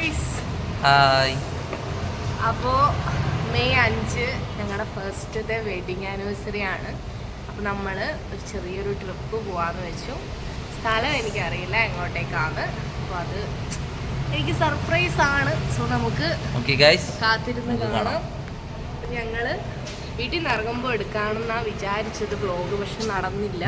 Guys. Hi. അപ്പോൾ May 5 ഞങ്ങളുടെ ഫസ്റ്റത്തെ വെഡിങ് ആനിവേഴ്സറി ആണ്. അപ്പോൾ നമ്മൾ ഒരു ചെറിയൊരു ട്രിപ്പ് പോകാമെന്ന് വെച്ചു. സ്ഥലം എനിക്കറിയില്ല എങ്ങോട്ടേക്കാണ്. അപ്പോൾ അത് എനിക്ക് സർപ്രൈസ് ആണ്. സോ നമുക്ക് കാത്തിരുന്ന് കാണാം. അപ്പം ഞങ്ങൾ വീട്ടിൽ നിന്ന് ഇറങ്ങുമ്പോൾ എടുക്കാമെന്നാണ് വിചാരിച്ചത് വ്ളോഗ്. പക്ഷെ നടന്നില്ല,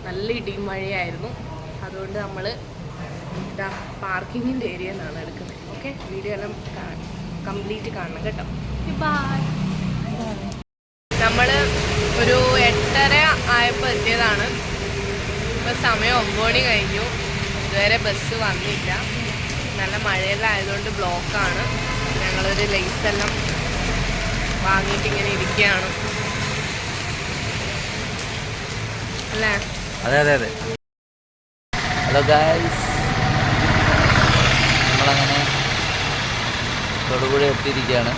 നല്ല ഇടിയും മഴയായിരുന്നു. അതുകൊണ്ട് നമ്മൾ ഇതാ പാർക്കിങ്ങിൻ്റെ ഏരിയ നിന്നാണ് എടുക്കുന്നത്. ഓക്കെ, വീഡിയോ എല്ലാം കംപ്ലീറ്റ് കാണണം കേട്ടോ. ബൈ. നമ്മൾ ഒരു 8:30 ആയപ്പോൾ എത്തിയതാണ്. ഇപ്പോൾ സമയം 9 മണി കഴിഞ്ഞു. ഇതുവരെ ബസ് വന്നില്ല. നല്ല മഴയെല്ലാം ആയതുകൊണ്ട് ബ്ലോക്കാണ്. ഞങ്ങളൊരു ലേസെല്ലാം വാങ്ങിയിട്ട് ഇങ്ങനെ ഇരിക്കുകയാണ് അല്ലേ? അതെ അതെ അതെ. ഹലോ ഗായ്സ്, നമ്മളങ്ങനെ തൊടുപുഴ എത്തിയിരിക്കുകയാണ്.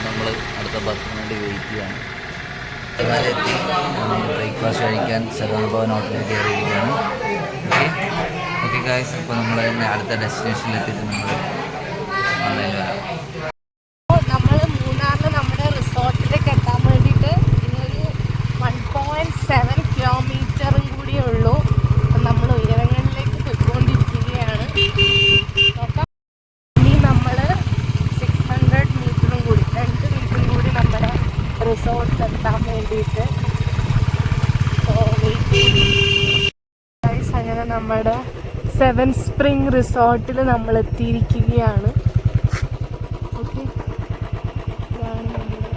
നമ്മൾ അടുത്ത ബസ്സിന് വേണ്ടി വെയിറ്റ് ചെയ്യാണ്. എത്തി ബ്രേക്ക്ഫാസ്റ്റ് കഴിക്കാൻ സദാനുഭവൻ ഹോട്ടലിൽ കയറിയിരിക്കുകയാണ്. ഓക്കെ ഓക്കെ ഗായ്സ്, അപ്പോൾ നമ്മൾ അടുത്ത ഡെസ്റ്റിനേഷനിൽ എത്തിയിട്ട് നമ്മൾ ഓൺലൈനിൽ വരാം. നമ്മൾ മൂന്നാറിൽ നമ്മുടെ റിസോർട്ടിലേക്ക് എത്താൻ വേണ്ടിയിട്ട് ഇനിയൊരു 1.7 കിലോമീറ്ററും കൂടിയേ ഉള്ളൂ. നമ്മൾ ഉയരങ്ങളിലേക്ക് പോയിക്കൊണ്ടിരിക്കുകയാണ്. ഇനി നമ്മൾ 600 മീറ്ററും കൂടി 2 മീറ്ററും കൂടി നമ്മുടെ റിസോർട്ടിൽ എത്താൻ വേണ്ടിയിട്ട്. അങ്ങനെ നമ്മുടെ 7 സ്പ്രിംഗ് റിസോർട്ടിൽ നമ്മൾ എത്തിയിരിക്കുകയാണ്. ഓക്കെ, ഇതാണ് നമ്മുടെ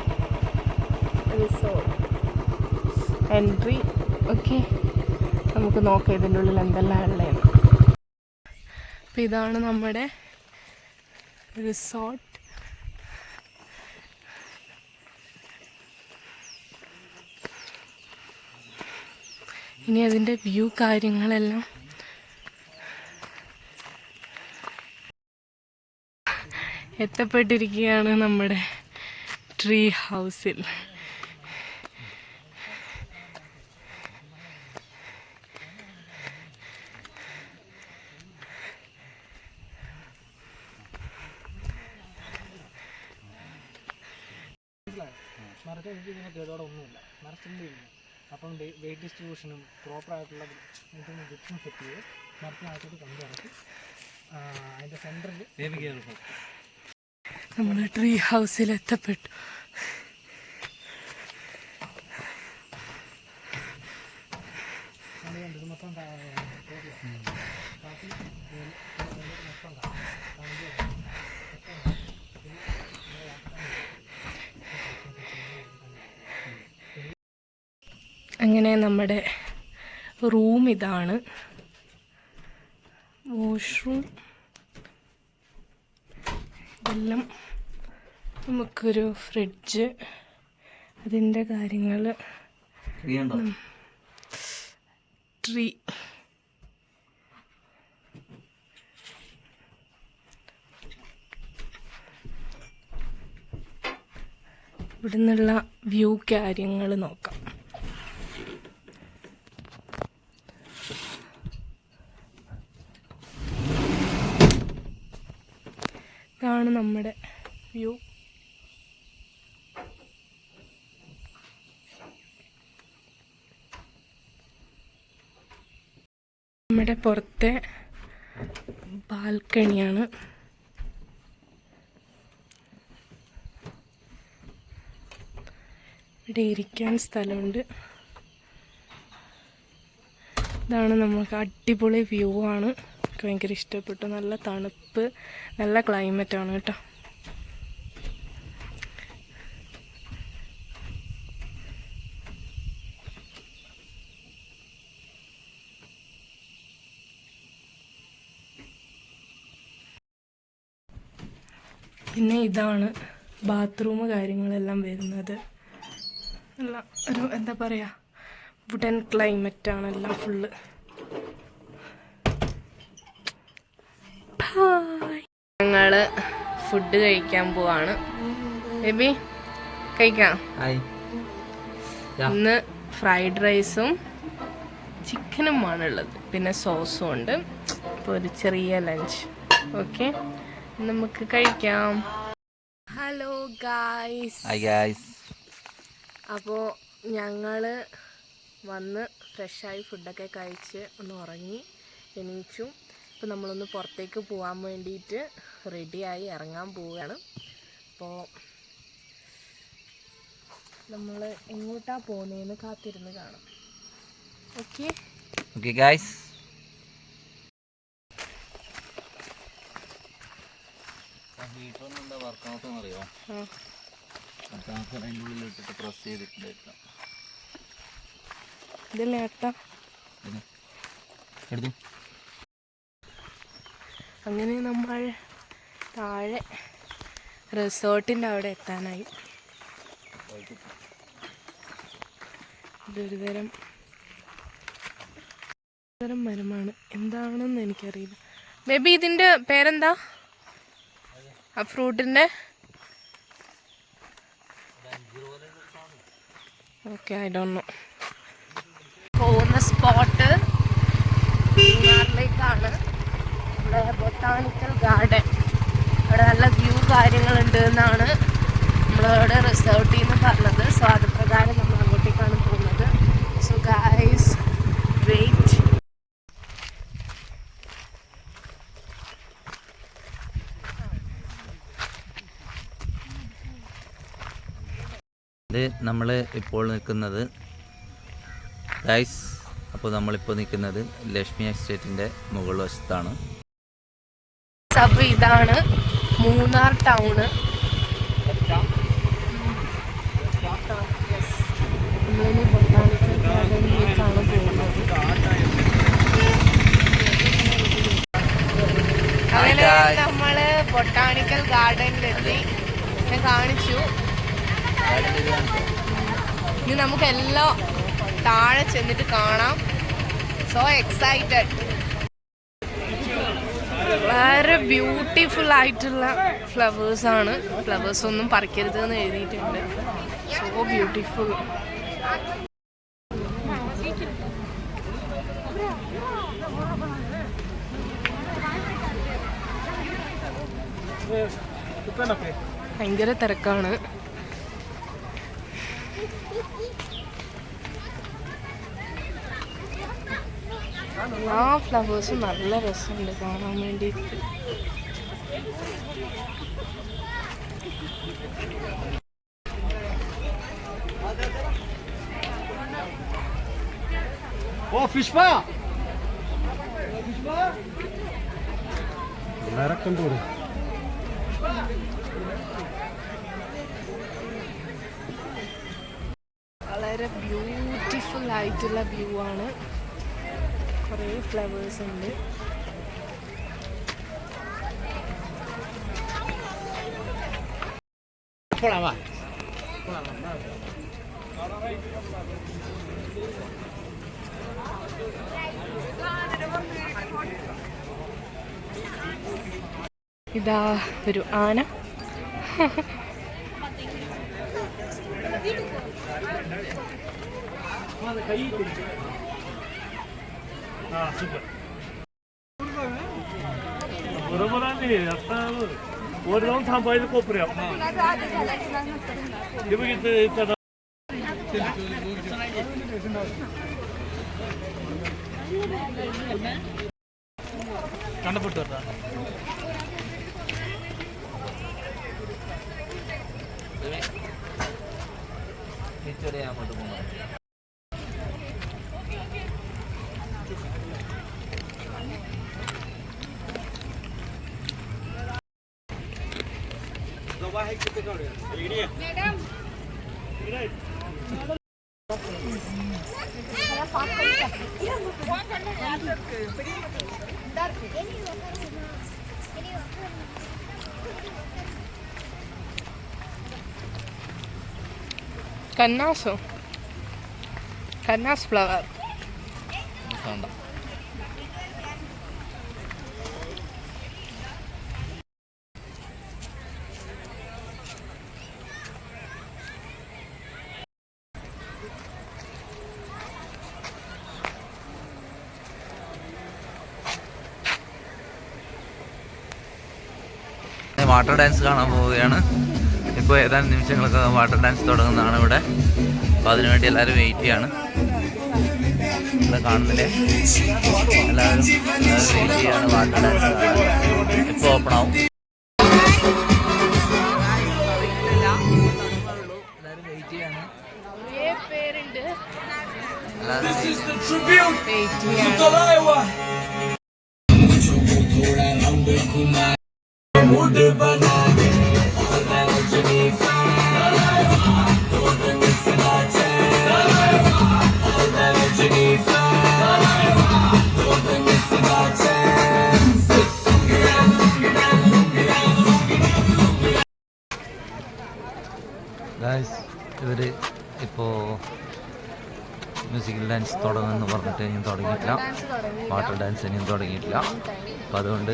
റിസോർട്ട് എൻട്രി. ഓക്കെ, നമുക്ക് നോക്കാം ഇതിൻ്റെ ഉള്ളിൽ എന്തെല്ലാം ഉള്ളതെന്ന്. അപ്പം ഇതാണ് നമ്മുടെ റിസോർട്ട്. ഇനി അതിൻ്റെ വ്യൂ കാര്യങ്ങളെല്ലാം എത്തപ്പെട്ടിരിക്കുകയാണ് നമ്മുടെ ട്രീ ഹൗസിൽ. മറിച്ച് എനിക്ക് ഇതിനെ കേടോടെ ഒന്നുമില്ല, മറിച്ചില്ല. അപ്പം വെയിറ്റ് ഡിസ്ട്രിബ്യൂഷനും പ്രോപ്പറായിട്ടുള്ള ഡിപ്സും സെറ്റ് ചെയ്ത് മരത്തിനകത്തോട്ട് കൊണ്ടിറക്കി അതിൻ്റെ സെൻറ്ററിൽ നമ്മൾ ട്രീ ഹൗസിൽ എത്തപ്പെട്ടു. മൊത്തം അങ്ങനെ നമ്മുടെ റൂം ഇതാണ്. വാഷ്റൂം ഇതെല്ലാം, നമുക്കൊരു ഫ്രിഡ്ജ്, അതിൻ്റെ കാര്യങ്ങൾ, ട്രീ, ഇവിടെ നിന്നുള്ള വ്യൂ കാര്യങ്ങൾ നോക്കാം. ഇതാണ് നമ്മുടെ വ്യൂ. നമ്മുടെ പുറത്തെ ബാൽക്കണിയാണ്. ഇവിടെ ഇരിക്കാൻ സ്ഥലമുണ്ട്. ഇതാണ് നമുക്ക് അടിപൊളി വ്യൂ ആണ്. എനിക്ക് ഭയങ്കര ഇഷ്ടപ്പെട്ടു. നല്ല തണുപ്പ്, നല്ല ക്ലൈമറ്റാണ് കേട്ടോ. പിന്നെ ഇതാണ് ബാത്റൂം കാര്യങ്ങളെല്ലാം വരുന്നത്. നല്ല ഒരു എന്താ പറയുക, വുഡൻ ക്ലൈമറ്റാണ് എല്ലാം ഫുള്ള്. ഞങ്ങൾ ഫുഡ് കഴിക്കാൻ പോവാണ്. ബേബി കഴിക്കാം. ഇന്ന് ഫ്രൈഡ് റൈസും ചിക്കനുമാണുള്ളത്, പിന്നെ സോസും ഉണ്ട്. അപ്പോൾ ഒരു ചെറിയ ലഞ്ച്. ഓക്കെ, നമുക്ക് കഴിക്കാം. Hello guys. Hi guys. അപ്പോൾ ഞങ്ങൾ വന്ന് ഫ്രഷായി ഫുഡൊക്കെ കഴിച്ച് ഒന്ന് ഉറങ്ങി എണീച്ചു. അപ്പോൾ നമ്മളൊന്ന് പുറത്തേക്ക് പോകാൻ വേണ്ടിയിട്ട് റെഡിയായി ഇറങ്ങാൻ പോവുകയാണ്. അപ്പോൾ നമ്മൾ എങ്ങോട്ടാണ് പോകുന്നതെന്ന് കാത്തിരുന്ന് കാണാം. Okay okay guys. ഹീറ്ററൊന്നും എന്താ വർക്കാകത്തെന്ന് അറിയോ? അതിൻ്റെ ഉള്ളിലിട്ടിട്ട് പ്രസ് ചെയ്തിട്ടുണ്ടായിരിക്കാം. ഇതല്ലേ ഏട്ടാ എടുത്തു. അങ്ങനെ നമ്മൾ താഴെ റിസോർട്ടിൻ്റെ അവിടെ എത്താനായി. ഇതൊരു തരം മരമാണ്, എന്താണെന്ന് എനിക്കറിയില്ല. ബേബി ഇതിൻ്റെ പേരെന്താ? ആ ഫ്രൂട്ടിൻ്റെ ഓക്കെ, ഐ ഡോണ്ട് നോ. പോകുന്ന സ്പോട്ട് മൂന്നാറിലേക്കാണ്. ഇവിടെ ബൊട്ടാണിക്കൽ ഗാർഡൻ, അവിടെ നല്ല വ്യൂ കാര്യങ്ങളുണ്ട് എന്നാണ് നമ്മളവിടെ റിസോർട്ടിൽ നിന്ന് പറഞ്ഞത്. സോ അത് പ്രകാരം നമ്മൾ അങ്ങോട്ടേക്കാണ് പോകുന്നത്. So guys wait. ഇത് നമ്മൾ ഇപ്പോൾ നിൽക്കുന്നത് ഗൈസ്, അപ്പോൾ നമ്മളിപ്പോൾ നിൽക്കുന്നത് ലക്ഷ്മി എസ്റ്റേറ്റിൻ്റെ മുകൾ വശത്താണ്. അപ്പോൾ ഇതാണ് മൂന്നാർ ടൗണ്. നമ്മളിനി ബൊട്ടാണിക്കൽ ഗാർഡനിലേക്കാണ് പോകുന്നത്. അങ്ങനെ നമ്മൾ ബൊട്ടാണിക്കൽ ഗാർഡനിലെത്തി. ഞാൻ കാണിച്ചു. ഇനി നമുക്കെല്ലാം താഴെ ചെന്നിട്ട് കാണാം. So excited. വളരെ ബ്യൂട്ടിഫുൾ ആയിട്ടുള്ള ഫ്ലവേഴ്സാണ്. ഫ്ലവേഴ്സ് ഒന്നും പറിക്കരുത് എന്ന് എഴുതിയിട്ടുണ്ട്. So beautiful. ഭയങ്കര തിരക്കാണ്. ആ ഫ്ലവേഴ്സ് നല്ല രസമുണ്ട് കാണാൻ വേണ്ടിയിട്ട്. ഓ ഫിഷ് പാ നരക്കണ്ടൂര്. വളരെ ബ്യൂട്ടിഫുൾ ആയിട്ടുള്ള വ്യൂ ആണ്. കുറേ ഫ്ലവേഴ്സ് ഉണ്ട്. ഇതാ ഒരു ആന. बरोबर आली आता वर जाऊन थांबायचं कोपऱ्या हे बघितलं കണ്ടപ്പെട്ടു അങ്ങോട്ട് പോകുന്നത്. കന്നാസോ? കന്നാസ് ഫ്ലവർ. വാട്ടർ ഡാൻസ് കാണാൻ പോവുകയാണ്. ഇപ്പോൾ ഏതാനും നിമിഷങ്ങളൊക്കെ വാട്ടർ ഡാൻസ് തുടങ്ങുന്നതാണ് ഇവിടെ. അപ്പോൾ അതിനുവേണ്ടി എല്ലാവരും വെയിറ്റ് ചെയ്യാണ്. ഇവിടെ കാണുന്നില്ലേ, എല്ലാവരും വെയിറ്റ് ചെയ്യാണ് വാട്ടർ ഡാൻസ് കാണാൻ. ഇപ്പോൾ ഓപ്പൺ ആവും. എല്ലാവരും വെയിറ്റ് ചെയ്യാണ്. ഇവര് ഇപ്പോൾ മ്യൂസിക്കൽ ഡാൻസ് തുടങ്ങുമെന്ന് പറഞ്ഞിട്ട് ഇനിയും തുടങ്ങിയിട്ടില്ല. വാട്ടർ ഡാൻസ് ഇനിയും തുടങ്ങിയിട്ടില്ല. അപ്പോൾ അതുകൊണ്ട്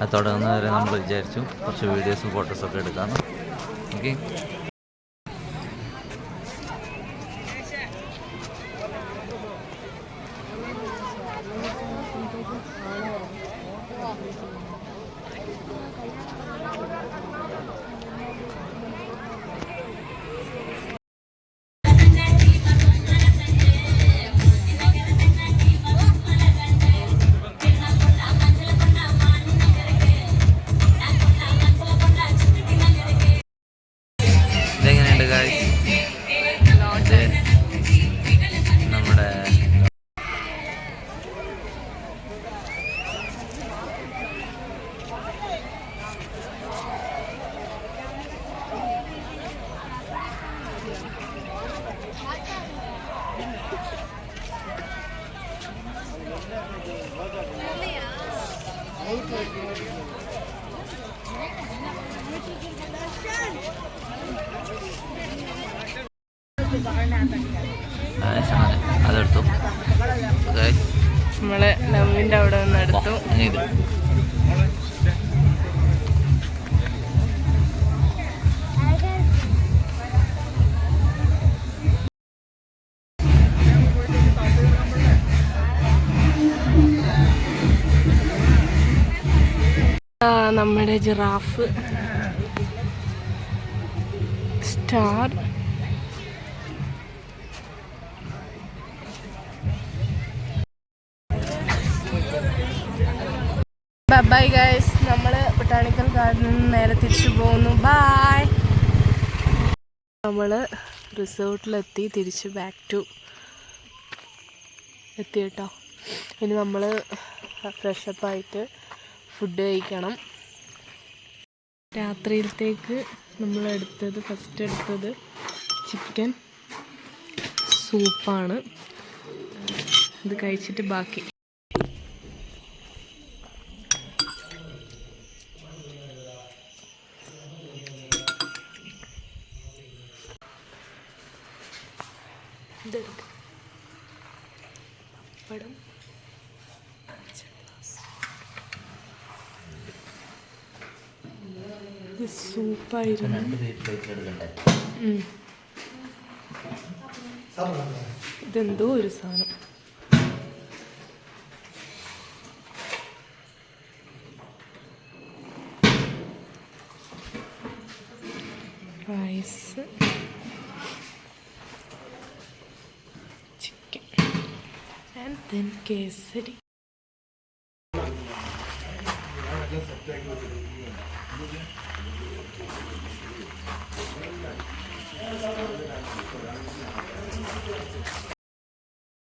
അത് തുടങ്ങുന്നവരെ നമ്മൾ വിചാരിച്ചു കുറച്ച് വീഡിയോസും ഫോട്ടോസൊക്കെ എടുക്കാമെന്ന്. ഓക്കെ, ഇതെങ്ങനെയുണ്ട് ഗായ്സ്? നമ്മുടെ അതെടുത്തു. നമ്മള് ലവിന്റെ അവിടെ നിന്ന് എടുത്തു. ഇത് നമ്മുടെ ജിറാഫ് സ്റ്റാർ. ബൈ ഗൈസ്, നമ്മൾ ബൊട്ടാണിക്കൽ ഗാർഡനിൽ നിന്ന് നേരെ തിരിച്ചു പോകുന്നു. ബൈ. നമ്മൾ റിസോർട്ടിലെത്തി, തിരിച്ച് ബാക്ക് ടു എത്തി കേട്ടോ. ഇനി നമ്മൾ ഫ്രഷപ്പായിട്ട് ഫുഡ് കഴിക്കണം. രാത്രിയിലത്തേക്ക് നമ്മൾ ഫസ്റ്റ് എടുത്തത് ചിക്കൻ സൂപ്പാണ്. ഇത് കഴിച്ചിട്ട് ബാക്കി. പപ്പടം, ഇത് സൂപ്പായിരുന്നു. ഇതെന്തോ ഒരു സാധനം. Rice, chicken and then kesari.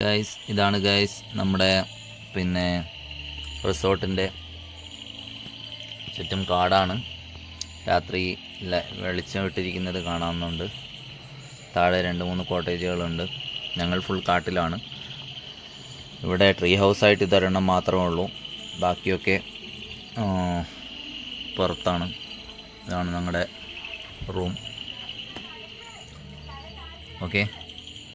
Guys, ഇതാണ് ഗൈസ് നമ്മുടെ റിസോർട്ടിൻ്റെ ചുറ്റും കാടാണ്. രാത്രി വെളിച്ചം ഇട്ടിരിക്കുന്നത് കാണാവുന്നുണ്ട്. താഴെ 2-3 കോട്ടേജുകളുണ്ട്. ഞങ്ങൾ ഫുൾ കാട്ടിലാണ്. ഇവിടെ ട്രീ ഹൗസായിട്ട് ഇതൊരെണ്ണം മാത്രമേ ഉള്ളൂ. ബാക്കിയൊക്കെ പുറത്താണ്. ഇതാണ് ഞങ്ങളുടെ റൂം. ഓക്കെ.